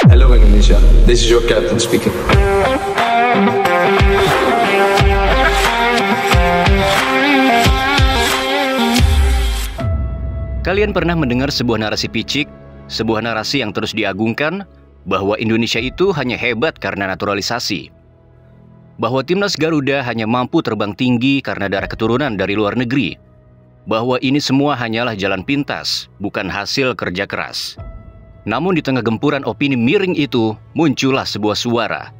Hello Indonesia, this is your captain speaking. Kalian pernah mendengar sebuah narasi picik, sebuah narasi yang terus diagungkan, bahwa Indonesia itu hanya hebat karena naturalisasi. Bahwa timnas Garuda hanya mampu terbang tinggi karena darah keturunan dari luar negeri. Bahwa ini semua hanyalah jalan pintas, bukan hasil kerja keras. Namun di tengah gempuran opini miring itu, muncullah sebuah suara.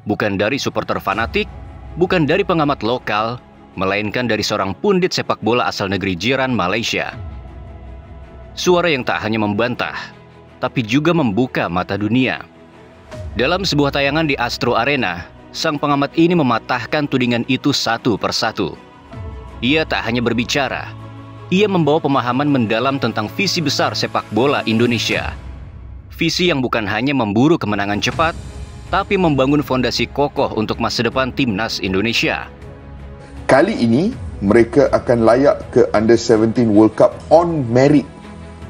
Bukan dari supporter fanatik, bukan dari pengamat lokal, melainkan dari seorang pundit sepak bola asal negeri jiran Malaysia. Suara yang tak hanya membantah, tapi juga membuka mata dunia. Dalam sebuah tayangan di Astro Arena, sang pengamat ini mematahkan tudingan itu satu persatu. Ia tak hanya berbicara, ia membawa pemahaman mendalam tentang visi besar sepak bola Indonesia. Visi yang bukan hanya memburu kemenangan cepat, tapi membangun fondasi kokoh untuk masa depan timnas Indonesia. Kali ini, mereka akan layak ke Under-17 World Cup on merit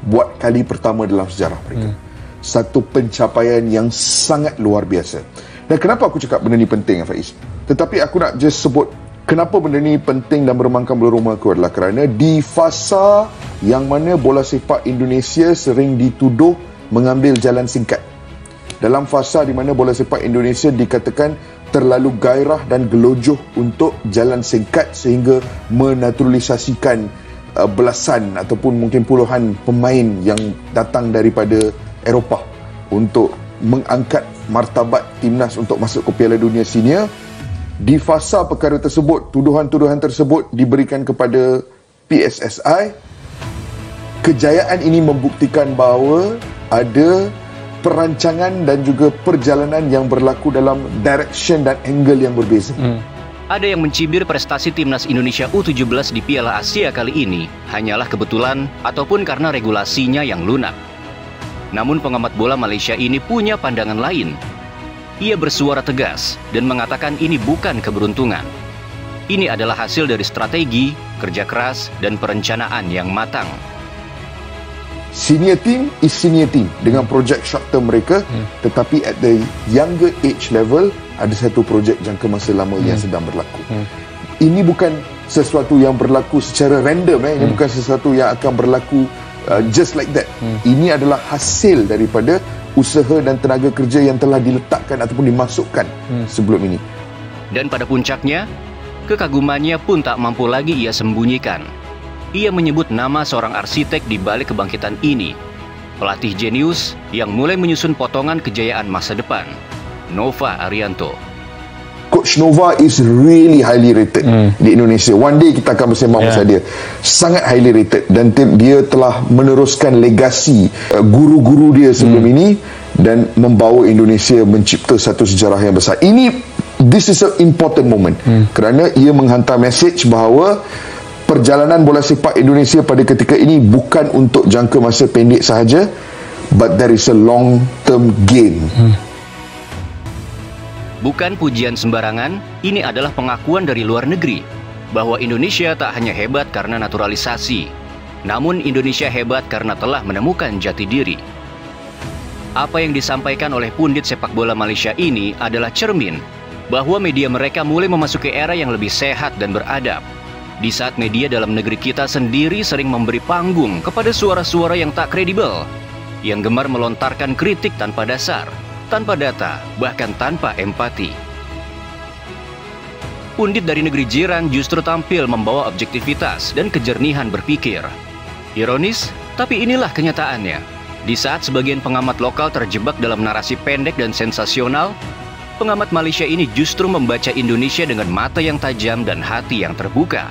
buat kali pertama dalam sejarah mereka. Satu pencapaian yang sangat luar biasa. Dan kenapa aku cakap benda ni penting, Faiz? Tetapi aku nak just sebut kenapa benda ni penting dan bermangkam bulu rumah aku adalah kerana di fasa yang mana bola sepak Indonesia sering dituduh mengambil jalan singkat. Dalam fasa di mana bola sepak Indonesia dikatakan terlalu gairah dan gelojoh untuk jalan singkat sehingga menaturalisasikan belasan ataupun mungkin puluhan pemain yang datang daripada Eropah untuk mengangkat martabat timnas untuk masuk ke Piala Dunia Senior. Di fasa perkara tersebut, tuduhan-tuduhan tersebut diberikan kepada PSSI. Kejayaan ini membuktikan bahawa ada perancangan dan juga perjalanan yang berlaku dalam direction dan angle yang berbeza. Ada yang mencibir prestasi timnas Indonesia U17 di Piala Asia kali ini hanyalah kebetulan ataupun karena regulasinya yang lunak. Namun pengamat bola Malaysia ini punya pandangan lain. Ia bersuara tegas dan mengatakan ini bukan keberuntungan. Ini adalah hasil dari strategi, kerja keras, dan perencanaan yang matang. Senior team is senior team dengan projek short term mereka, tetapi at the younger age level ada satu projek jangka masa lama yang sedang berlaku. Ini bukan sesuatu yang berlaku secara random, ini bukan sesuatu yang akan berlaku just like that. Ini adalah hasil daripada usaha dan tenaga kerja yang telah diletakkan ataupun dimasukkan sebelum ini. Dan pada puncaknya, kekagumannya pun tak mampu lagi ia sembunyikan. Ia menyebut nama seorang arsitek di balik kebangkitan ini, pelatih jenius yang mulai menyusun potongan kejayaan masa depan, Nova Arianto. Coach Nova is really highly rated di Indonesia. One day kita akan bersembang pasal dia. Sangat highly rated dan dia telah meneruskan legasi guru-guru dia sebelum ini dan membawa Indonesia mencipta satu sejarah yang besar. This is an important moment kerana ia menghantar message bahawa perjalanan bola sepak Indonesia pada ketika ini bukan untuk jangka masa pendek sahaja, but there is a long term gain. Bukan pujian sembarangan, ini adalah pengakuan dari luar negeri bahwa Indonesia tak hanya hebat karena naturalisasi, namun Indonesia hebat karena telah menemukan jati diri. Apa yang disampaikan oleh pundit sepak bola Malaysia ini adalah cermin bahwa media mereka mulai memasuki era yang lebih sehat dan beradab. Di saat media dalam negeri kita sendiri sering memberi panggung kepada suara-suara yang tak kredibel, yang gemar melontarkan kritik tanpa dasar, tanpa data, bahkan tanpa empati. Pundit dari negeri jiran justru tampil membawa objektivitas dan kejernihan berpikir. Ironis, tapi inilah kenyataannya. Di saat sebagian pengamat lokal terjebak dalam narasi pendek dan sensasional, pengamat Malaysia ini justru membaca Indonesia dengan mata yang tajam dan hati yang terbuka.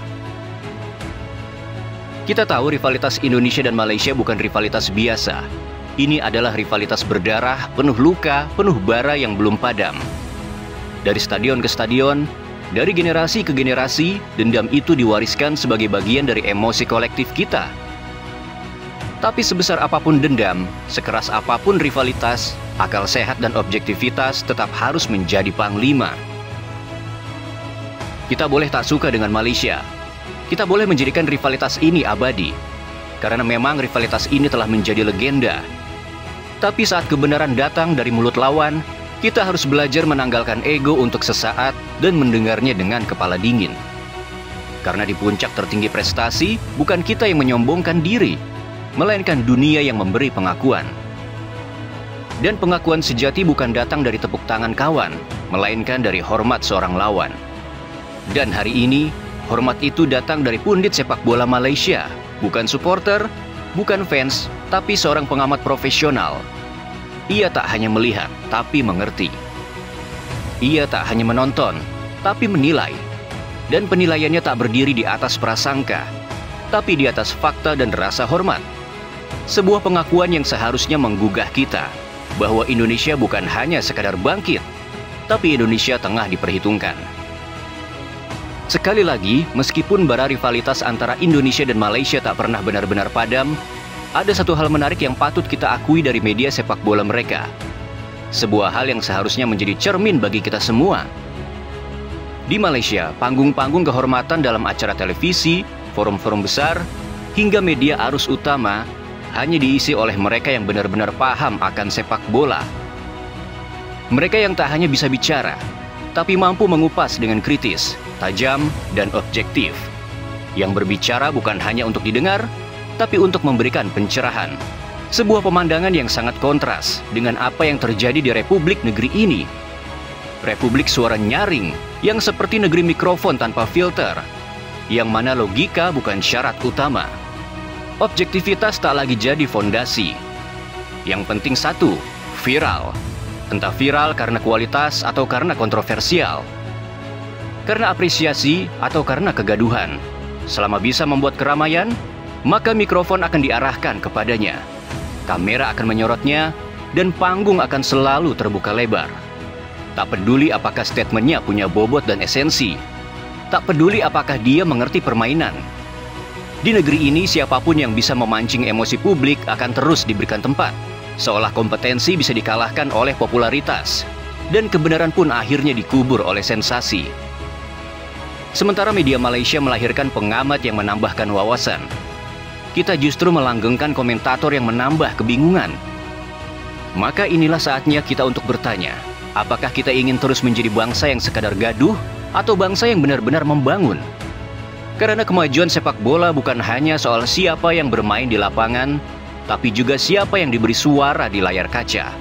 Kita tahu rivalitas Indonesia dan Malaysia bukan rivalitas biasa. Ini adalah rivalitas berdarah, penuh luka, penuh bara yang belum padam. Dari stadion ke stadion, dari generasi ke generasi, dendam itu diwariskan sebagai bagian dari emosi kolektif kita. Tapi sebesar apapun dendam, sekeras apapun rivalitas, akal sehat dan objektivitas tetap harus menjadi panglima. Kita boleh tak suka dengan Malaysia. Kita boleh menjadikan rivalitas ini abadi, karena memang rivalitas ini telah menjadi legenda. Tapi saat kebenaran datang dari mulut lawan, kita harus belajar menanggalkan ego untuk sesaat dan mendengarnya dengan kepala dingin. Karena di puncak tertinggi prestasi, bukan kita yang menyombongkan diri, melainkan dunia yang memberi pengakuan. Dan pengakuan sejati bukan datang dari tepuk tangan kawan, melainkan dari hormat seorang lawan. Dan hari ini, hormat itu datang dari pundit sepak bola Malaysia, bukan supporter, bukan fans, tapi seorang pengamat profesional. Ia tak hanya melihat, tapi mengerti. Ia tak hanya menonton, tapi menilai. Dan penilaiannya tak berdiri di atas prasangka, tapi di atas fakta dan rasa hormat. Sebuah pengakuan yang seharusnya menggugah kita, bahwa Indonesia bukan hanya sekadar bangkit, tapi Indonesia tengah diperhitungkan. Sekali lagi, meskipun bara rivalitas antara Indonesia dan Malaysia tak pernah benar-benar padam, ada satu hal menarik yang patut kita akui dari media sepak bola mereka. Sebuah hal yang seharusnya menjadi cermin bagi kita semua. Di Malaysia, panggung-panggung kehormatan dalam acara televisi, forum-forum besar, hingga media arus utama hanya diisi oleh mereka yang benar-benar paham akan sepak bola. Mereka yang tak hanya bisa bicara, tapi mampu mengupas dengan kritis, tajam, dan objektif. Yang berbicara bukan hanya untuk didengar, tapi untuk memberikan pencerahan. Sebuah pemandangan yang sangat kontras dengan apa yang terjadi di Republik Negeri ini. Republik suara nyaring, yang seperti negeri mikrofon tanpa filter, yang mana logika bukan syarat utama. Objektivitas tak lagi jadi fondasi. Yang penting satu, viral. Entah viral karena kualitas atau karena kontroversial. Karena apresiasi atau karena kegaduhan. Selama bisa membuat keramaian, maka mikrofon akan diarahkan kepadanya. Kamera akan menyorotnya, dan panggung akan selalu terbuka lebar. Tak peduli apakah statementnya punya bobot dan esensi. Tak peduli apakah dia mengerti permainan. Di negeri ini, siapapun yang bisa memancing emosi publik akan terus diberikan tempat. Seolah kompetensi bisa dikalahkan oleh popularitas. Dan kebenaran pun akhirnya dikubur oleh sensasi. Sementara media Malaysia melahirkan pengamat yang menambahkan wawasan, kita justru melanggengkan komentator yang menambah kebingungan. Maka inilah saatnya kita untuk bertanya, apakah kita ingin terus menjadi bangsa yang sekadar gaduh, atau bangsa yang benar-benar membangun? Karena kemajuan sepak bola bukan hanya soal siapa yang bermain di lapangan, tapi juga siapa yang diberi suara di layar kaca.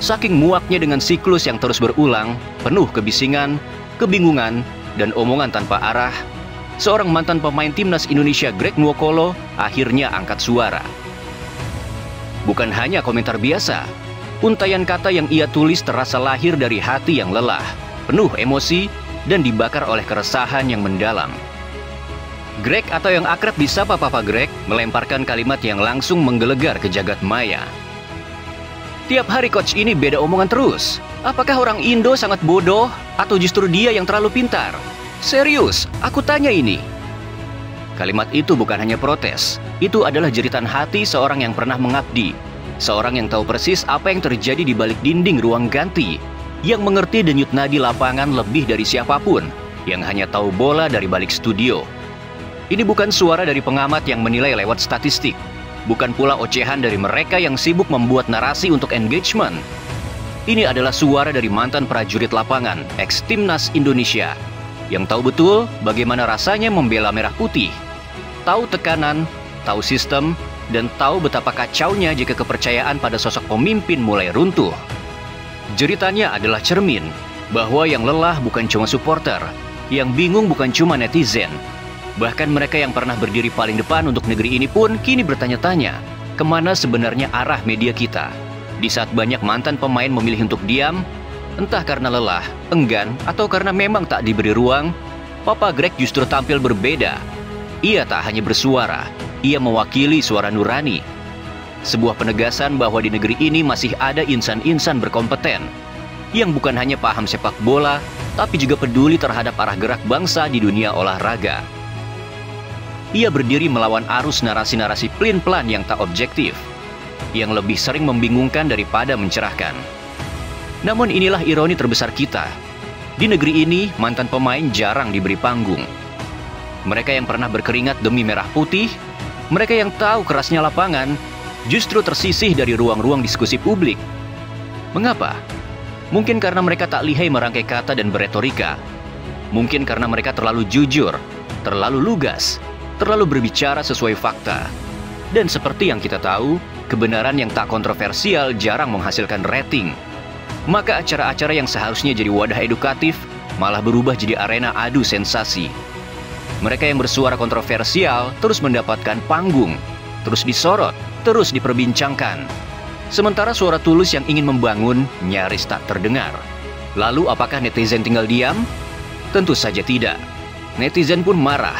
Saking muaknya dengan siklus yang terus berulang, penuh kebisingan, kebingungan, dan omongan tanpa arah, seorang mantan pemain timnas Indonesia, Greg Nwokolo, akhirnya angkat suara. Bukan hanya komentar biasa, untayan kata yang ia tulis terasa lahir dari hati yang lelah, penuh emosi, dan dibakar oleh keresahan yang mendalam. Greg, atau yang akrab disapa Papa Greg, melemparkan kalimat yang langsung menggelegar ke jagat maya. Tiap hari coach ini beda omongan terus. Apakah orang Indo sangat bodoh, atau justru dia yang terlalu pintar? Serius, aku tanya ini. Kalimat itu bukan hanya protes, itu adalah jeritan hati seorang yang pernah mengabdi, seorang yang tahu persis apa yang terjadi di balik dinding ruang ganti, yang mengerti denyut nadi lapangan lebih dari siapapun, yang hanya tahu bola dari balik studio. Ini bukan suara dari pengamat yang menilai lewat statistik, bukan pula ocehan dari mereka yang sibuk membuat narasi untuk engagement. Ini adalah suara dari mantan prajurit lapangan, ex-timnas Indonesia, yang tahu betul bagaimana rasanya membela merah putih, tahu tekanan, tahu sistem, dan tahu betapa kacaunya jika kepercayaan pada sosok pemimpin mulai runtuh. Jeritannya adalah cermin bahwa yang lelah bukan cuma supporter, yang bingung bukan cuma netizen. Bahkan mereka yang pernah berdiri paling depan untuk negeri ini pun kini bertanya-tanya, kemana sebenarnya arah media kita? Di saat banyak mantan pemain memilih untuk diam, entah karena lelah, enggan, atau karena memang tak diberi ruang, Papa Greg justru tampil berbeda. Ia tak hanya bersuara, ia mewakili suara nurani. Sebuah penegasan bahwa di negeri ini masih ada insan-insan berkompeten, yang bukan hanya paham sepak bola, tapi juga peduli terhadap arah gerak bangsa di dunia olahraga. Ia berdiri melawan arus narasi-narasi pelin-pelan yang tak objektif, yang lebih sering membingungkan daripada mencerahkan. Namun inilah ironi terbesar kita. Di negeri ini, mantan pemain jarang diberi panggung. Mereka yang pernah berkeringat demi merah putih, mereka yang tahu kerasnya lapangan, justru tersisih dari ruang-ruang diskusi publik. Mengapa? Mungkin karena mereka tak lihai merangkai kata dan beretorika. Mungkin karena mereka terlalu jujur, terlalu lugas, terlalu berbicara sesuai fakta. Dan seperti yang kita tahu, kebenaran yang tak kontroversial jarang menghasilkan rating. Maka acara-acara yang seharusnya jadi wadah edukatif malah berubah jadi arena adu sensasi. Mereka yang bersuara kontroversial terus mendapatkan panggung, terus disorot, terus diperbincangkan. Sementara suara tulus yang ingin membangun nyaris tak terdengar. Lalu apakah netizen tinggal diam? Tentu saja tidak. Netizen pun marah.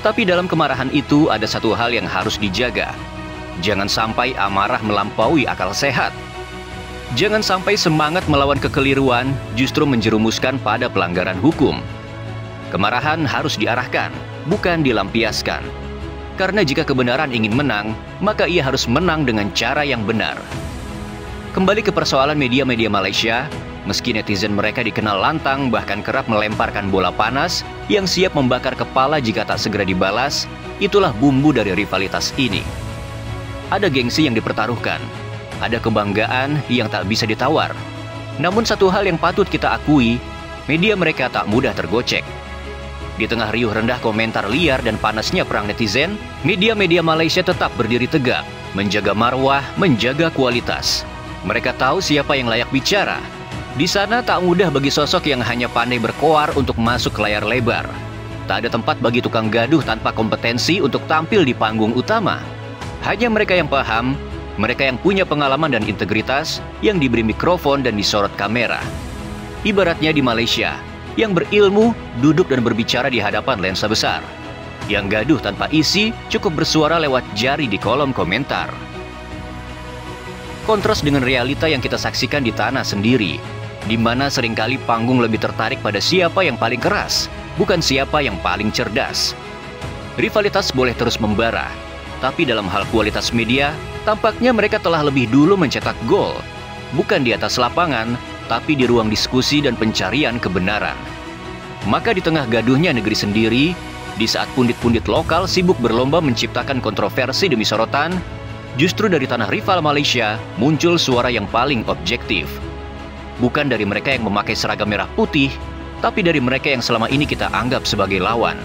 Tapi dalam kemarahan itu ada satu hal yang harus dijaga. Jangan sampai amarah melampaui akal sehat. Jangan sampai semangat melawan kekeliruan justru menjerumuskan pada pelanggaran hukum. Kemarahan harus diarahkan, bukan dilampiaskan. Karena jika kebenaran ingin menang, maka ia harus menang dengan cara yang benar. Kembali ke persoalan media-media Malaysia, meski netizen mereka dikenal lantang bahkan kerap melemparkan bola panas yang siap membakar kepala jika tak segera dibalas, itulah bumbu dari rivalitas ini. Ada gengsi yang dipertaruhkan, ada kebanggaan yang tak bisa ditawar. Namun satu hal yang patut kita akui, media mereka tak mudah tergocek. Di tengah riuh rendah komentar liar dan panasnya perang netizen, media-media Malaysia tetap berdiri tegak, menjaga marwah, menjaga kualitas. Mereka tahu siapa yang layak bicara. Di sana tak mudah bagi sosok yang hanya pandai berkoar untuk masuk ke layar lebar. Tak ada tempat bagi tukang gaduh tanpa kompetensi untuk tampil di panggung utama. Hanya mereka yang paham, mereka yang punya pengalaman dan integritas, yang diberi mikrofon dan disorot kamera. Ibaratnya di Malaysia, yang berilmu duduk dan berbicara di hadapan lensa besar. Yang gaduh tanpa isi cukup bersuara lewat jari di kolom komentar. Kontras dengan realita yang kita saksikan di tanah sendiri, di mana seringkali panggung lebih tertarik pada siapa yang paling keras, bukan siapa yang paling cerdas. Rivalitas boleh terus membara, tapi dalam hal kualitas media, tampaknya mereka telah lebih dulu mencetak gol, bukan di atas lapangan, tapi di ruang diskusi dan pencarian kebenaran. Maka di tengah gaduhnya negeri sendiri, di saat pundit-pundit lokal sibuk berlomba menciptakan kontroversi demi sorotan, justru dari tanah rival Malaysia muncul suara yang paling objektif. Bukan dari mereka yang memakai seragam merah putih, tapi dari mereka yang selama ini kita anggap sebagai lawan.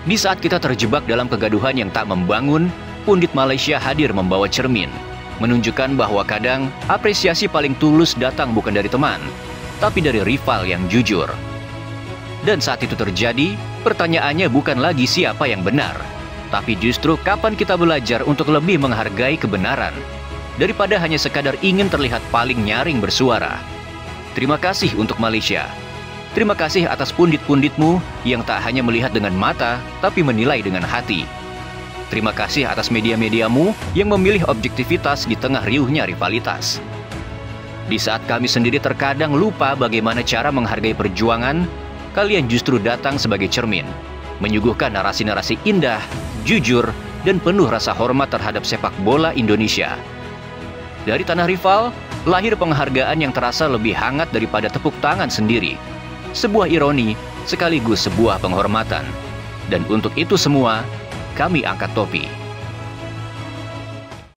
Di saat kita terjebak dalam kegaduhan yang tak membangun, pundit Malaysia hadir membawa cermin, menunjukkan bahwa kadang apresiasi paling tulus datang bukan dari teman, tapi dari rival yang jujur. Dan saat itu terjadi, pertanyaannya bukan lagi siapa yang benar, tapi justru kapan kita belajar untuk lebih menghargai kebenaran, daripada hanya sekadar ingin terlihat paling nyaring bersuara. Terima kasih untuk Malaysia. Terima kasih atas pundit-punditmu yang tak hanya melihat dengan mata, tapi menilai dengan hati. Terima kasih atas media-mediamu yang memilih objektivitas di tengah riuhnya rivalitas. Di saat kami sendiri terkadang lupa bagaimana cara menghargai perjuangan, kalian justru datang sebagai cermin, menyuguhkan narasi-narasi indah, jujur, dan penuh rasa hormat terhadap sepak bola Indonesia. Dari tanah rival, lahir penghargaan yang terasa lebih hangat daripada tepuk tangan sendiri. Sebuah ironi, sekaligus sebuah penghormatan. Dan untuk itu semua, kami angkat topi.